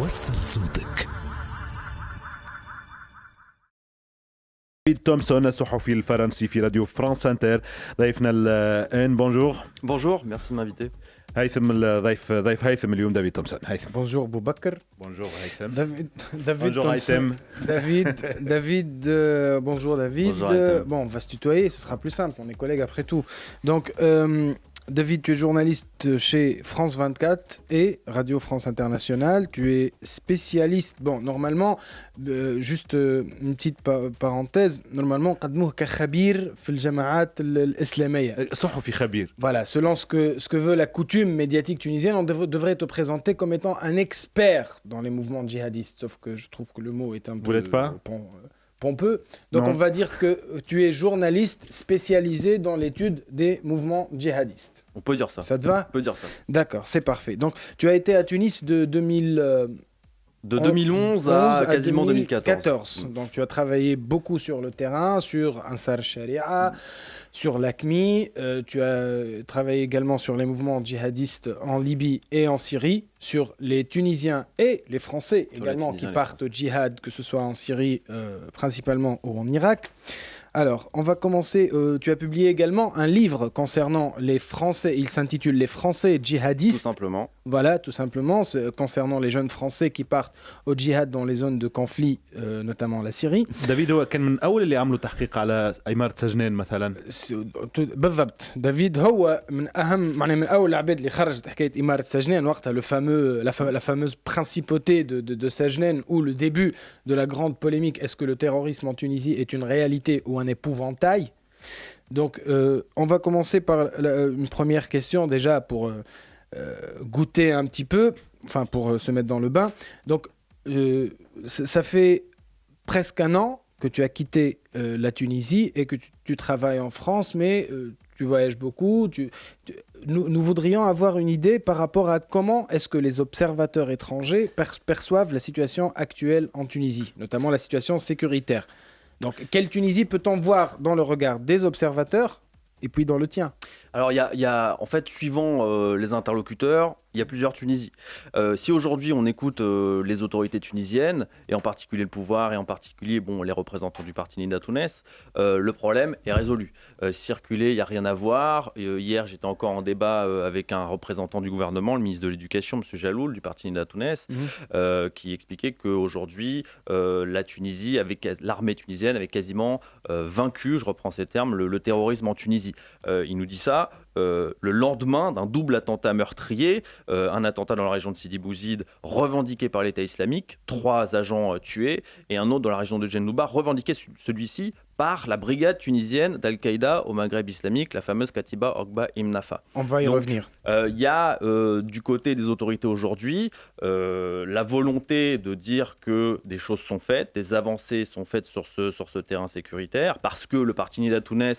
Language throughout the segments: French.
وصل صوتك. دافيد تومسون الصحفي الفرنسي في راديو فرانس انتر ضيفنا الان. بونجور. Bonjour, merci de m'inviter. هيثم ضيف هيثم اليوم دافيد تومسون. هيثم. Bonjour Boubacar. Bonjour هيثم. David Bonjour Thompson. Haïtem. David, bonjour David. Bonjour, Haïtem. Bon, on va se tutoyer, ce sera plus simple, on est collègues après tout. Donc, David, tu es journaliste chez France 24 et Radio France Internationale. Tu es spécialiste. Bon, normalement, juste une petite parenthèse. Normalement, قدموه كخبير في الجماعات الإسلامية. صحفي خبير. Voilà, selon ce que veut la coutume médiatique tunisienne, on devrait te présenter comme étant un expert dans les mouvements djihadistes. Sauf que je trouve que le mot est un peu Vous l'êtes pas pompeux. Donc Non. on va dire que tu es journaliste spécialisé dans l'étude des mouvements djihadistes. On peut dire ça. Ça te va? On peut dire ça. D'accord, c'est parfait. Donc tu as été à Tunis de 2011 De 2011 à quasiment 2014. Donc tu as travaillé beaucoup sur le terrain, sur Ansar Sharia, sur l'AQMI. Tu as travaillé également sur les mouvements djihadistes en Libye et en Syrie, sur les Tunisiens et les Français Sur également les qui Tunisiens, partent au djihad, que ce soit en Syrie principalement ou en Irak. Alors, on va commencer. Tu as publié également un livre concernant les Français. Il s'intitule Les Français Tout djihadistes. simplement. Voilà, tout simplement, c'est concernant les jeunes Français qui partent au djihad dans les zones de conflit, notamment la Syrie. دافيد هو كان من اول اللي عملوا تحقيق على إمارة سجنان مثلا. بالضبط، دافيد هو من اهم معناها من اول العباد اللي خرجت حكايه اماره سجنان وقتها la fameuse principauté de Sajnen, où le début de la grande polémique, est-ce que le terrorisme en Tunisie est une réalité ou un épouvantail? Donc on va commencer par une première question déjà pour goûter un petit peu, enfin pour se mettre dans le bain. Donc ça fait presque un an que tu as quitté la Tunisie et que tu travailles en France, mais tu voyages beaucoup. Nous voudrions avoir une idée par rapport à comment est-ce que les observateurs étrangers perçoivent la situation actuelle en Tunisie, notamment la situation sécuritaire. Donc, quelle Tunisie peut-on voir dans le regard des observateurs et puis dans le tien? Alors, il y a, en fait, suivant les interlocuteurs, il y a plusieurs Tunisies. Si aujourd'hui on écoute les autorités tunisiennes, et en particulier le pouvoir, et en particulier les représentants du parti Nida Tounes, le problème est résolu. Circuler, il n'y a rien à voir. Hier, j'étais encore en débat avec un représentant du gouvernement, le ministre de l'Éducation, M. Jaloul, du parti Nida Tounes, qui expliquait qu'aujourd'hui, la Tunisie, l'armée tunisienne avait quasiment vaincu, je reprends ces termes, le terrorisme en Tunisie. Il nous dit ça le lendemain d'un double attentat meurtrier, un attentat dans la région de Sidi Bouzid revendiqué par l'État islamique, 3 agents tués, et un autre dans la région de Djennouba revendiqué celui-ci par la brigade tunisienne d'Al-Qaïda au Maghreb islamique, la fameuse Katiba Okba Imnafa. On va y revenir. Il y a du côté des autorités aujourd'hui la volonté de dire que des choses sont faites, des avancées sont faites sur ce terrain sécuritaire, parce que le parti Nida Tounes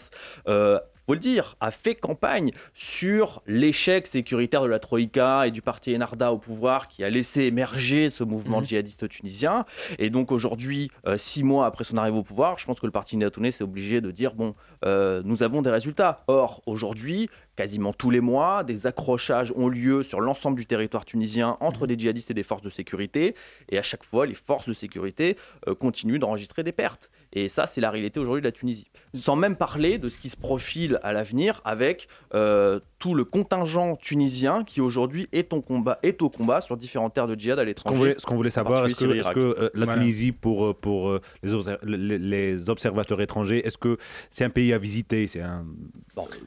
faut le dire, a fait campagne sur l'échec sécuritaire de la Troïka et du parti Ennahda au pouvoir qui a laissé émerger ce mouvement djihadiste tunisien. Et donc aujourd'hui, 6 mois après son arrivée au pouvoir, je pense que le parti Nida Tounes est obligé de dire nous avons des résultats. Or, aujourd'hui, quasiment tous les mois, des accrochages ont lieu sur l'ensemble du territoire tunisien entre des djihadistes et des forces de sécurité. Et à chaque fois, les forces de sécurité continuent d'enregistrer des pertes. Et ça, c'est la réalité aujourd'hui de la Tunisie. Sans même parler de ce qui se profile à l'avenir avec tout le contingent tunisien qui aujourd'hui est au combat sur différentes terres de djihad à l'étranger. Ce qu'on voulait savoir, est-ce que la Tunisie, pour les observateurs étrangers, est-ce que c'est un pays à visiter?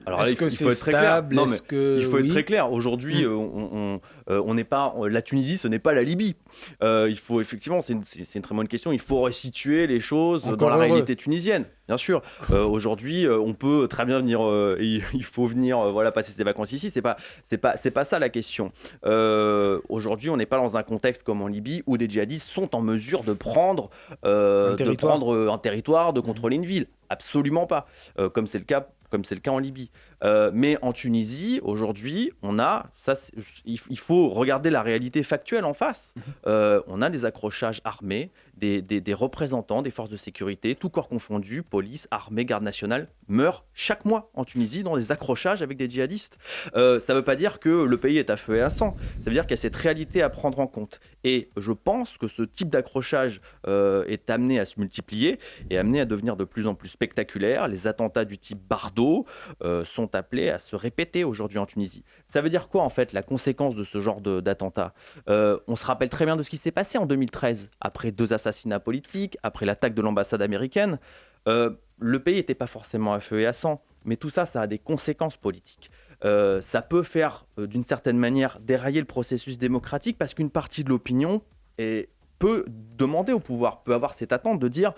Alors est-ce là, que c'est stable? Il faut être très clair. Aujourd'hui, on n'est pas la Tunisie, ce n'est pas la Libye. Il faut effectivement, c'est une très bonne question. Il faut resituer les choses dans la réalité tunisienne. Bien sûr. Aujourd'hui, on peut très bien venir. Il faut venir, passer ses vacances ici. C'est pas ça la question. Aujourd'hui, on n'est pas dans un contexte comme en Libye où des djihadistes sont en mesure de prendre un territoire, de contrôler une ville. Absolument pas. Comme c'est le cas en Libye. Mais en Tunisie, aujourd'hui, il faut regarder la réalité factuelle en face. On a des accrochages armés, des représentants des forces de sécurité, tout corps confondu, police, armée, garde nationale, meurent chaque mois en Tunisie dans des accrochages avec des djihadistes. Ça ne veut pas dire que le pays est à feu et à sang. Ça veut dire qu'il y a cette réalité à prendre en compte. Et je pense que ce type d'accrochage est amené à se multiplier et amené à devenir de plus en plus spectaculaire. Les attentats du type Bardo sont appelés à se répéter aujourd'hui en Tunisie. Ça veut dire quoi en fait la conséquence de ce genre d'attentats? On se rappelle très bien de ce qui s'est passé en 2013, après 2 assassinats politiques, après l'attaque de l'ambassade américaine. Le pays n'était pas forcément à feu et à sang, mais tout ça, ça a des conséquences politiques. Ça peut faire, d'une certaine manière, dérailler le processus démocratique parce qu'une partie de l'opinion peut demander au pouvoir, peut avoir cette attente de dire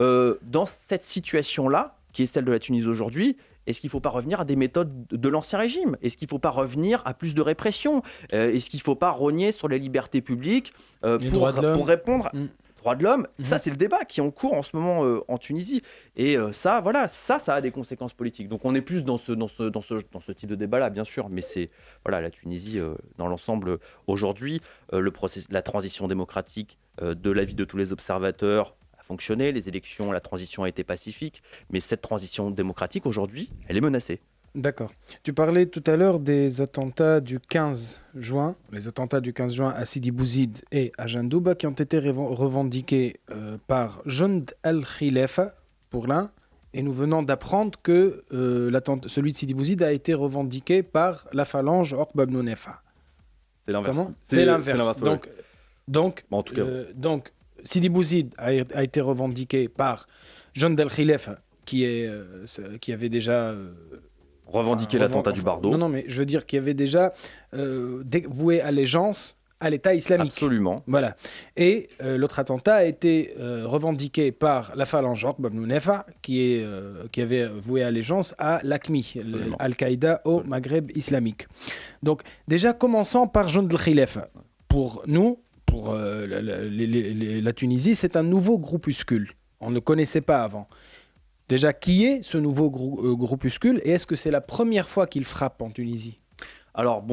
dans cette situation-là, qui est celle de la Tunisie aujourd'hui, est-ce qu'il ne faut pas revenir à des méthodes de l'ancien régime? Est-ce qu'il ne faut pas revenir à plus de répression? Est-ce qu'il ne faut pas rogner sur les libertés publiques pour répondre droits de l'homme? Ça, c'est le débat qui est en cours en ce moment en Tunisie. Et ça a des conséquences politiques. Donc on est plus dans ce type de débat-là, bien sûr. Mais c'est la Tunisie, dans l'ensemble, aujourd'hui, la transition démocratique, de l'avis de tous les observateurs, fonctionné, les élections, la transition a été pacifique, mais cette transition démocratique aujourd'hui, elle est menacée. D'accord. Tu parlais tout à l'heure des attentats du 15 juin, les attentats du 15 juin à Sidi Bouzid et à Jandouba qui ont été revendiqués par Jund al-Khilafa pour l'un, et nous venons d'apprendre que celui de Sidi Bouzid a été revendiqué par la phalange Oqba ibn Nefa. C'est l'inverse. Comment ? C'est l'inverse. Donc, en tout cas, donc Sidi Bouzid a été revendiqué par Jund al-Khilafa qui avait déjà revendiqué l'attentat du Bardo. Non, mais je veux dire qu'il y avait déjà voué allégeance à l'État islamique. Absolument. Voilà. Et l'autre attentat a été revendiqué par la phalange Oqba ibn Nefa qui avait voué allégeance à l'AQMI, Al-Qaïda au Maghreb islamique. Donc déjà, commençons par Jund al-Khilafa. Pour nous, pour la Tunisie, c'est un nouveau groupuscule. On ne le connaissait pas avant. Déjà, qui est ce nouveau groupuscule et est-ce que c'est la première fois qu'il frappe en Tunisie ? Alors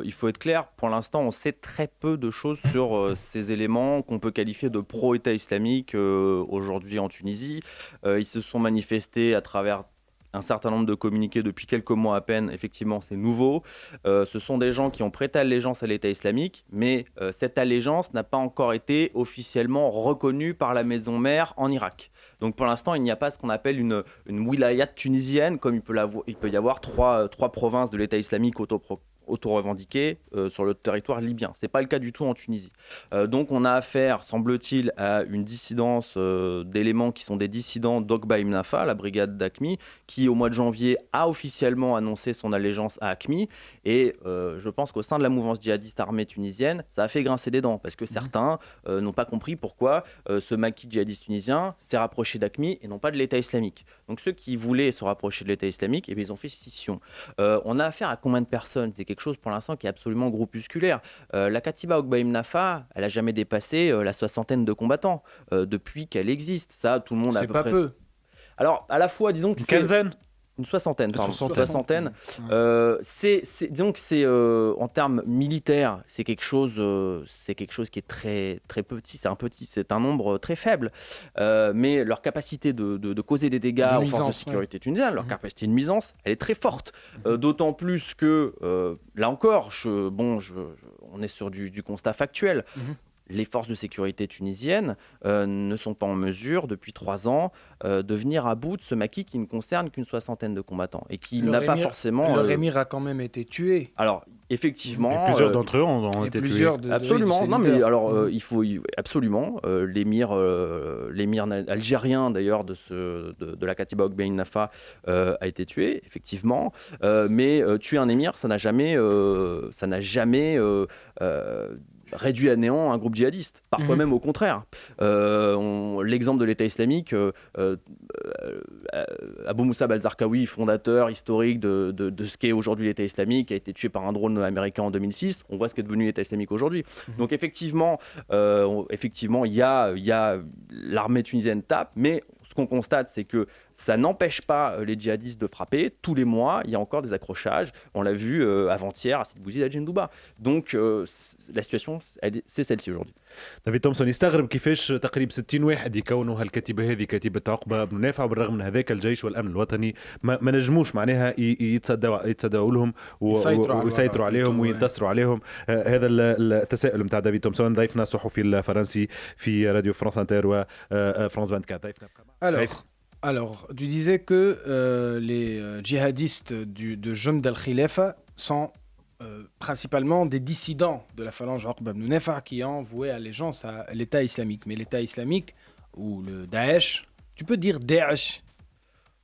il faut être clair, pour l'instant on sait très peu de choses sur ces éléments qu'on peut qualifier de pro-État islamique aujourd'hui en Tunisie. Ils se sont manifestés à travers un certain nombre de communiqués depuis quelques mois à peine. Effectivement, c'est nouveau. Ce sont des gens qui ont prêté allégeance à l'État islamique, mais cette allégeance n'a pas encore été officiellement reconnue par la maison mère en Irak. Donc pour l'instant, il n'y a pas ce qu'on appelle une wilayat tunisienne, comme il peut y avoir trois provinces de l'État islamique auto-revendiquées sur le territoire libyen. Ce n'est pas le cas du tout en Tunisie. Donc on a affaire, semble-t-il, à une dissidence d'éléments qui sont des dissidents d'Oqba ibn Nafa, la brigade d'AQMI, qui au mois de janvier a officiellement annoncé son allégeance à AQMI. Et je pense qu'au sein de la mouvance djihadiste armée tunisienne, ça a fait grincer des dents, parce que certains n'ont pas compris pourquoi ce maquis djihadiste tunisien s'est rapproché d'AQMI et non pas de l'État islamique. Donc ceux qui voulaient se rapprocher de l'État islamique, ils ont fait scission. On a affaire à combien de personnes ? C'est quelque chose pour l'instant qui est absolument groupusculaire. La Katiba Oqba ibn Nafa, elle n'a jamais dépassé la 60aine de combattants depuis qu'elle existe. Ça, tout le monde a à peu près. C'est pas peu. Alors, à la fois, disons que c'est... Une soixantaine. Disons que c'est en termes militaires, c'est quelque chose qui est très très petit. C'est un nombre très faible. Mais leur capacité de causer des dégâts aux forces de sécurité tunisiennes, leur capacité de nuisance, elle est très forte. D'autant plus que là encore, on est sur du constat factuel. Les forces de sécurité tunisiennes ne sont pas en mesure, depuis 3 ans, de venir à bout de ce maquis qui ne concerne qu'une 60aine de combattants et qui n'a pas forcément... Le émir a quand même été tué. Alors, effectivement... Et plusieurs d'entre eux ont été tués. Absolument. Non, mais alors, il faut... Absolument. L'émir algérien, d'ailleurs, de la Katiba Oqba ibn Nafa a été tué, effectivement. Mais tuer un émir, ça n'a jamais réduit à néant un groupe djihadiste, parfois même au contraire. L'exemple de l'État islamique, Abou Moussab al-Zarqawi, fondateur historique de ce qu'est aujourd'hui l'État islamique, a été tué par un drone américain en 2006. On voit ce qu'est devenu l'État islamique aujourd'hui. Donc effectivement, il y a l'armée tunisienne tape, mais ce qu'on constate, c'est que Ça n'empêche pas les djihadistes de frapper. Tous les mois, il y a encore des accrochages. On l'a vu avant-hier à Sidi Bouzid à Djendouba. Donc la situation, c'est celle-ci aujourd'hui. دافيد تومسون يستغرب كيفاش تقريبا 60 واحد يكونوا هالكتيبه هذه كتيبه عقبه بن نافع بالرغم من هذاك الجيش والامن الوطني ما نجموش معناها يتصدوا لهم ويسيطروا عليهم وينتصروا عليهم. هذا التساؤل نتاع دافيد تومسون ضيفنا الصحفي الفرنسي في راديو فرانس انتر وفرانس 24 ضيفنا. Alors, tu disais que les djihadistes de Jund al-Khilafa sont principalement des dissidents de la phalange Uqba ibn Nafi' qui ont voué allégeance à l'État islamique. Mais l'État islamique, ou le Daesh, tu peux dire Daesh.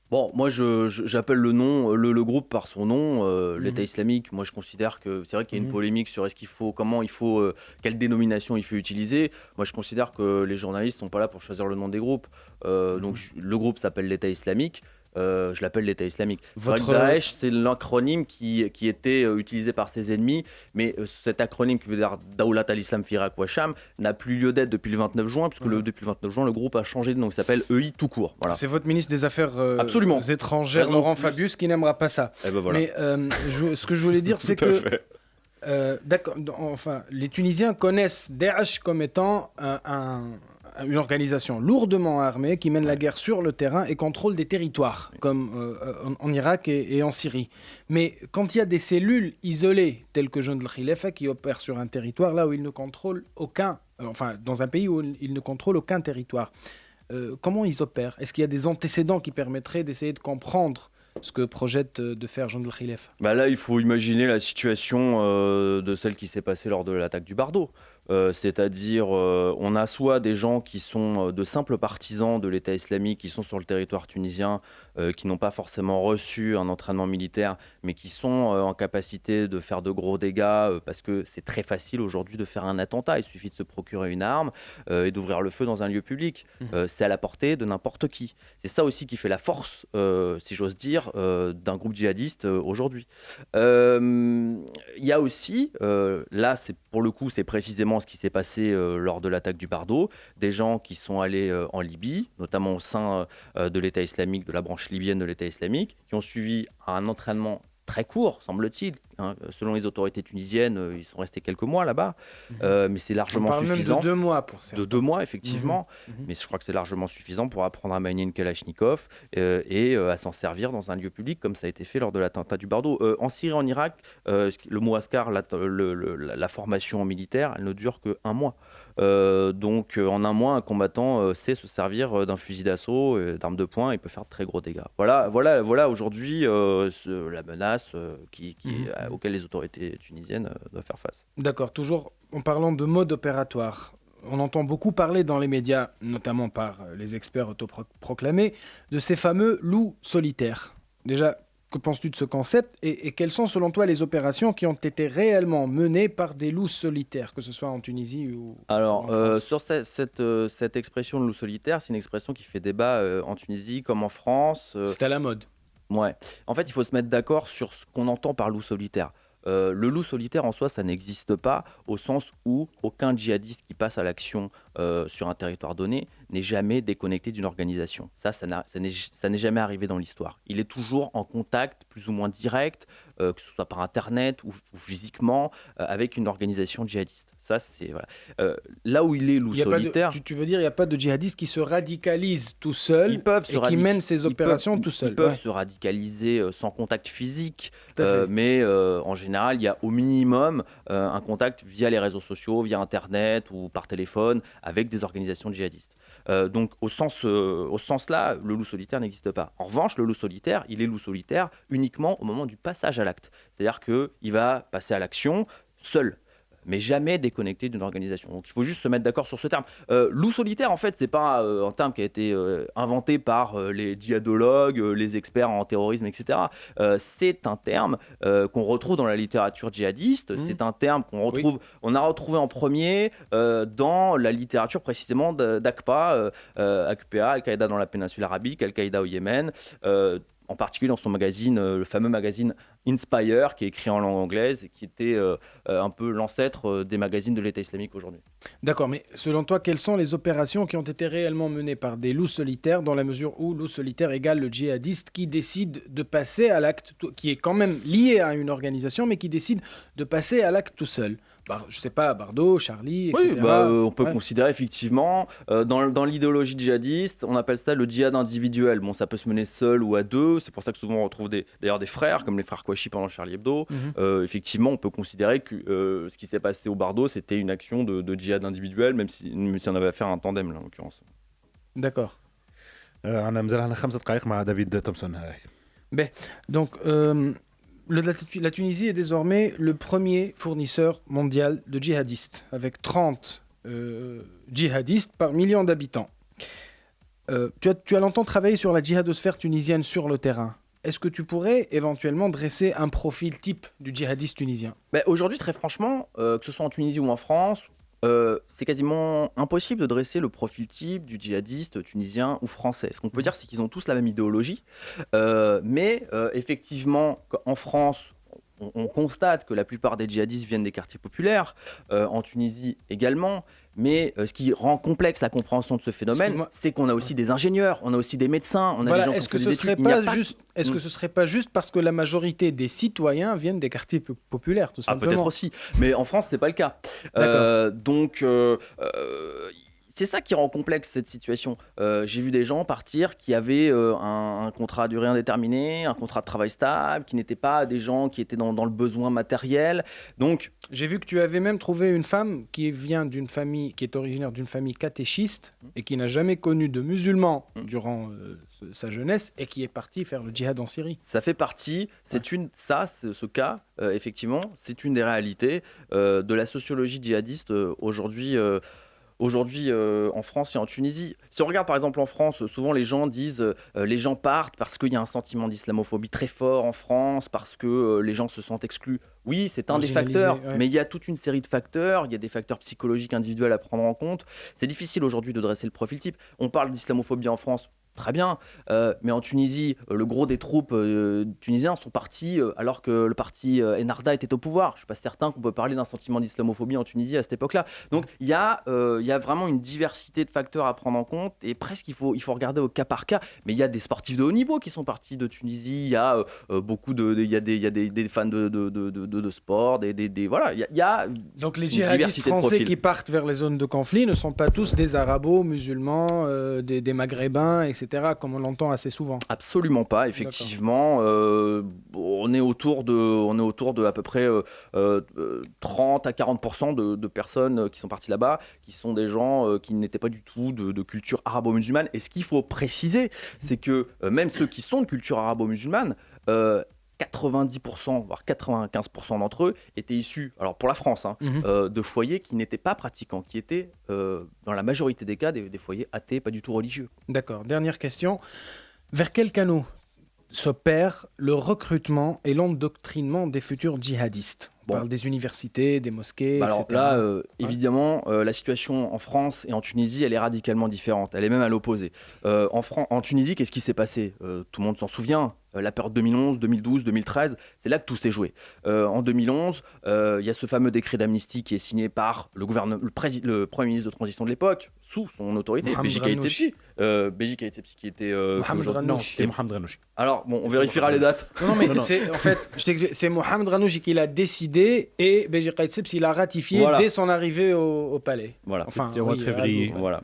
Bon, moi j'appelle le groupe par son nom, l'État islamique. Moi je considère que c'est vrai qu'il y a une polémique sur quelle dénomination il faut utiliser. Moi je considère que les journalistes sont pas là pour choisir le nom des groupes. Donc le groupe s'appelle l'État islamique. Je l'appelle l'État islamique. C'est vrai que Daesh, c'est l'acronyme qui était utilisé par ses ennemis, mais cet acronyme qui veut dire Dawlat al-Islam fi Irak wa Sham n'a plus lieu d'être depuis le 29 juin, puisque depuis le 29 juin, le groupe a changé de nom, il s'appelle EI tout court. Voilà. C'est votre ministre des Affaires étrangères, Laurent Fabius, qui n'aimera pas ça. Ben voilà. Mais ce que je voulais dire, c'est que d'accord, enfin, les Tunisiens connaissent Daesh comme étant une organisation lourdement armée qui mène la guerre sur le terrain et contrôle des territoires, comme en Irak et en Syrie. Mais quand il y a des cellules isolées, telles que Jund al-Khilafa, qui opèrent sur un territoire là où ils ne contrôlent dans un pays où ils ne contrôlent aucun territoire, comment ils opèrent ? Est-ce qu'il y a des antécédents qui permettraient d'essayer de comprendre ce que projette de faire Jund al-Khilafa ? Là, il faut imaginer la situation de celle qui s'est passée lors de l'attaque du Bardo. C'est-à-dire, on a soit des gens qui sont de simples partisans de l'État islamique, qui sont sur le territoire tunisien, qui n'ont pas forcément reçu un entraînement militaire, mais qui sont en capacité de faire de gros dégâts, parce que c'est très facile aujourd'hui de faire un attentat. Il suffit de se procurer une arme et d'ouvrir le feu dans un lieu public. C'est à la portée de n'importe qui. C'est ça aussi qui fait la force, si j'ose dire, d'un groupe djihadiste aujourd'hui. Il y a aussi, là, pour le coup, c'est précisément ce qui s'est passé lors de l'attaque du Bardo, des gens qui sont allés en Libye, notamment au sein de l'État islamique, de la branche libyenne de l'État islamique, qui ont suivi un entraînement très court, semble-t-il. Selon les autorités tunisiennes, ils sont restés quelques mois là-bas, mais c'est largement suffisant. Même de 2 mois pour certains. De 2 mois, effectivement, mais je crois que c'est largement suffisant pour apprendre à manier une Kalachnikov et à s'en servir dans un lieu public, comme ça a été fait lors de l'attentat du Bardo. En Syrie, en Irak, le Mouaskar, la formation militaire, elle ne dure que 1 mois. Donc, en 1 mois, un combattant sait se servir d'un fusil d'assaut, d'armes de poing, il peut faire de très gros dégâts. Voilà aujourd'hui la menace auquel les autorités tunisiennes doivent faire face. D'accord, toujours en parlant de mode opératoire, on entend beaucoup parler dans les médias, notamment par les experts autoproclamés, de ces fameux loups solitaires. Déjà, que penses-tu de ce concept et quelles sont selon toi les opérations qui ont été réellement menées par des loups solitaires, que ce soit en Tunisie ou en France ? Sur cette expression de loup solitaire, c'est une expression qui fait débat en Tunisie comme en France. C'est à la mode. Ouais. En fait, il faut se mettre d'accord sur ce qu'on entend par loup solitaire. Le loup solitaire en soi, ça n'existe pas au sens où aucun djihadiste qui passe à l'action sur un territoire donné n'est jamais déconnecté d'une organisation. Ça n'est jamais arrivé dans l'histoire. Il est toujours en contact plus ou moins direct, que ce soit par Internet ou physiquement, avec une organisation djihadiste. Ça, c'est voilà. Là où il est loup solitaire... Tu veux dire, il n'y a pas de djihadistes qui se radicalisent tout seuls et qui mènent ces opérations tout seuls. Ils peuvent se radicaliser sans contact physique, mais en général, il y a au minimum un contact via les réseaux sociaux, via Internet ou par téléphone, avec des organisations djihadistes. Donc au sens là, le loup solitaire n'existe pas. En revanche, le loup solitaire, il est loup solitaire uniquement au moment du passage à l'acte. C'est-à-dire qu'il va passer à l'action seul, mais jamais déconnecté d'une organisation. Donc il faut juste se mettre d'accord sur ce terme. Loup solitaire, en fait, c'est pas un terme qui a été inventé par les djihadologues, les experts en terrorisme, etc. C'est un terme qu'on retrouve dans la littérature djihadiste. C'est un terme on a retrouvé en premier dans la littérature précisément d'AQPA, Al-Qaïda dans la péninsule arabique, Al-Qaïda au Yémen. En particulier dans son magazine, le fameux magazine Inspire, qui est écrit en langue anglaise et qui était un peu l'ancêtre des magazines de l'État islamique aujourd'hui. D'accord, mais selon toi, quelles sont les opérations qui ont été réellement menées par des loups solitaires, dans la mesure où loup solitaire égale le djihadiste qui décide de passer à l'acte, qui est quand même lié à une organisation, mais qui décide de passer à l'acte tout seul? Je sais pas, Bardo, Charlie, etc. Oui, on peut considérer effectivement, dans l'idéologie djihadiste, on appelle ça le djihad individuel. Bon, ça peut se mener seul ou à deux, c'est pour ça que souvent on retrouve d'ailleurs des frères, comme les frères Kouachi pendant Charlie Hebdo. Effectivement, on peut considérer que ce qui s'est passé au Bardo, c'était une action de djihad individuel, même si on avait affaire à un tandem, là, en l'occurrence. D'accord. أنا مازال 5 دقائق مع دافيد تومسون. Donc, la Tunisie est désormais le premier fournisseur mondial de djihadistes, avec 30 djihadistes par million d'habitants. Tu as longtemps travaillé sur la djihadosphère tunisienne sur le terrain. Est-ce que tu pourrais éventuellement dresser un profil type du djihadiste tunisien? Aujourd'hui, très franchement, que ce soit en Tunisie ou en France, c'est quasiment impossible de dresser le profil type du djihadiste tunisien ou français. Ce qu'on peut dire, c'est qu'ils ont tous la même idéologie, mais effectivement, en France, on constate que la plupart des djihadistes viennent des quartiers populaires, en Tunisie également, mais ce qui rend complexe la compréhension de ce phénomène, c'est qu'on a aussi des ingénieurs, on a aussi des médecins, on a des gens est-ce que ce serait pas juste parce que la majorité des citoyens viennent des quartiers populaires, tout simplement? Peut-être aussi, mais en France, c'est pas le cas. Donc, c'est ça qui rend complexe cette situation. J'ai vu des gens partir qui avaient un contrat à durée indéterminée, un contrat de travail stable, qui n'étaient pas des gens qui étaient dans le besoin matériel. Donc, j'ai vu que tu avais même trouvé une femme qui vient d'une famille, qui est originaire d'une famille catéchiste et qui n'a jamais connu de musulmans durant sa jeunesse et qui est partie faire le djihad en Syrie. Ça fait partie, ce cas, effectivement, c'est une des réalités de la sociologie djihadiste aujourd'hui. Aujourd'hui, en France et en Tunisie. Si on regarde par exemple en France, souvent les gens disent les gens partent parce qu'il y a un sentiment d'islamophobie très fort en France, parce que les gens se sentent exclus. Oui, c'est un des facteurs, mais il y a toute une série de facteurs. Il y a des facteurs psychologiques individuels à prendre en compte. C'est difficile aujourd'hui de dresser le profil type. On parle d'islamophobie en France. Très bien, mais en Tunisie, le gros des troupes tunisiens sont partis alors que le parti Ennahda était au pouvoir. Je ne suis pas certain qu'on peut parler d'un sentiment d'islamophobie en Tunisie à cette époque-là. Donc il y a vraiment une diversité de facteurs à prendre en compte et presque il faut regarder au cas par cas. Mais il y a des sportifs de haut niveau qui sont partis de Tunisie. Il y a des fans de sport, voilà. Il y a donc les djihadistes français qui partent vers les zones de conflit ne sont pas tous des arabo-musulmans, des maghrébins, etc. Comme on l'entend assez souvent. Absolument pas, effectivement. On est autour de à peu près 30 à 40% de personnes qui sont parties là-bas, qui sont des gens qui n'étaient pas du tout de culture arabo-musulmane. Et ce qu'il faut préciser, c'est que même ceux qui sont de culture arabo-musulmane, 90%, voire 95% d'entre eux étaient issus, alors pour la France, de foyers qui n'étaient pas pratiquants, qui étaient, dans la majorité des cas, des foyers athées, pas du tout religieux. D'accord. Dernière question. Vers quel canot s'opère le recrutement et l'endoctrinement des futurs djihadistes? On parle des universités, des mosquées, etc. Là, évidemment, la situation en France et en Tunisie, elle est radicalement différente. Elle est même à l'opposé. En Tunisie, qu'est-ce qui s'est passé? Tout le monde s'en souvient. La période 2011, 2012, 2013, c'est là que tout s'est joué. En 2011, il y a ce fameux décret d'amnistie qui est signé par le Premier ministre de transition de l'époque, sous son autorité, Beji Caïd Essebsi, qui était... Mohamed Ranouchi. Alors, bon, on vérifiera les dates. Non, mais c'est, en fait, je t'explique, c'est Mohamed Ranouchi qui l'a décidé et Beji Caïd Essebsi l'a ratifié dès son arrivée au palais. Voilà. C'était au mois de février. Voilà.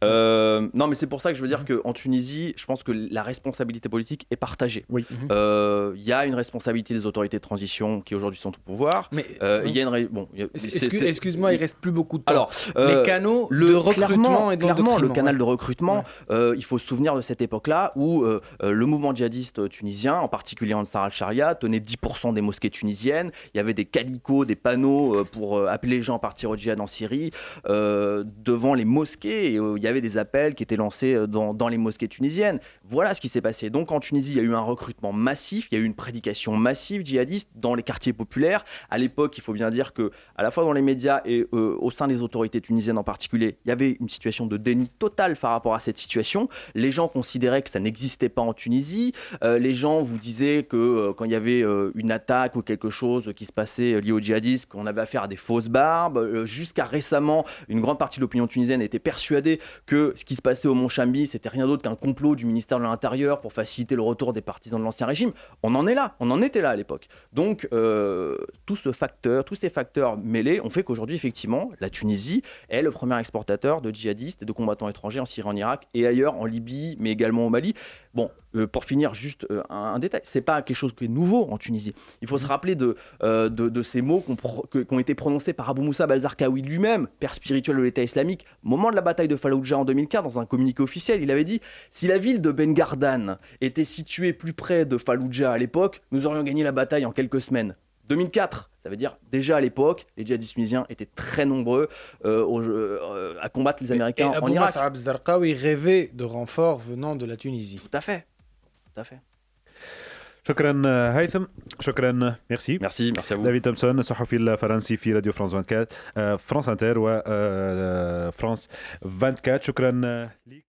Non, mais c'est pour ça que je veux dire qu'en Tunisie, je pense que la responsabilité politique est partagée. Oui. Il y a une responsabilité des autorités de transition qui aujourd'hui sont au pouvoir. Mais il y a une excuse-moi, il reste plus beaucoup de temps. Alors, les canaux de recrutement clairement, le canal de recrutement, il faut se souvenir de cette époque-là où le mouvement djihadiste tunisien, en particulier Ansar al-Sharia, tenait 10% des mosquées tunisiennes. Il y avait des calicots, des panneaux pour appeler les gens à partir au djihad en Syrie. Devant les mosquées, il y avait des appels qui étaient lancés dans les mosquées tunisiennes. Voilà ce qui s'est passé. Donc en Tunisie, il y a eu un recrutement recrutement massif, il y a eu une prédication massive djihadiste dans les quartiers populaires. À l'époque, il faut bien dire que, à la fois dans les médias et au sein des autorités tunisiennes en particulier, il y avait une situation de déni total par rapport à cette situation. Les gens considéraient que ça n'existait pas en Tunisie. Les gens vous disaient que quand il y avait une attaque ou quelque chose qui se passait lié aux djihadistes, qu'on avait affaire à des fausses barbes. Jusqu'à récemment, une grande partie de l'opinion tunisienne était persuadée que ce qui se passait au Mont Chambi, c'était rien d'autre qu'un complot du ministère de l'Intérieur pour faciliter le retour des partisans de l'ancien régime. On en était là à l'époque. Donc, tous ces facteurs mêlés ont fait qu'aujourd'hui, effectivement, la Tunisie est le premier exportateur de djihadistes et de combattants étrangers en Syrie, en Irak et ailleurs, en Libye, mais également au Mali. Bon, pour finir, juste un détail, c'est pas quelque chose qui est nouveau en Tunisie. Il faut se rappeler de ces mots qui ont été prononcés par Abou Moussa al-Zarqawi lui-même, père spirituel de l'État islamique, au moment de la bataille de Falloujah en 2004, dans un communiqué officiel. Il avait dit « Si la ville de Ben Gardan était située plus près de Falloujah à l'époque, nous aurions gagné la bataille en quelques semaines. » 2004, ça veut dire déjà à l'époque, les djihadistes tunisiens étaient très nombreux à combattre les Américains en Irak. Abou Moussa al-Zarqawi rêvait de renforts venant de la Tunisie. Tout à fait. شكرا هيثم، شكرا ميرسي à vous. دافيد تومسون الصحفي الفرنسي في راديو فرانس 24 فرانس انتر وفرانس 24. شكرا ليك.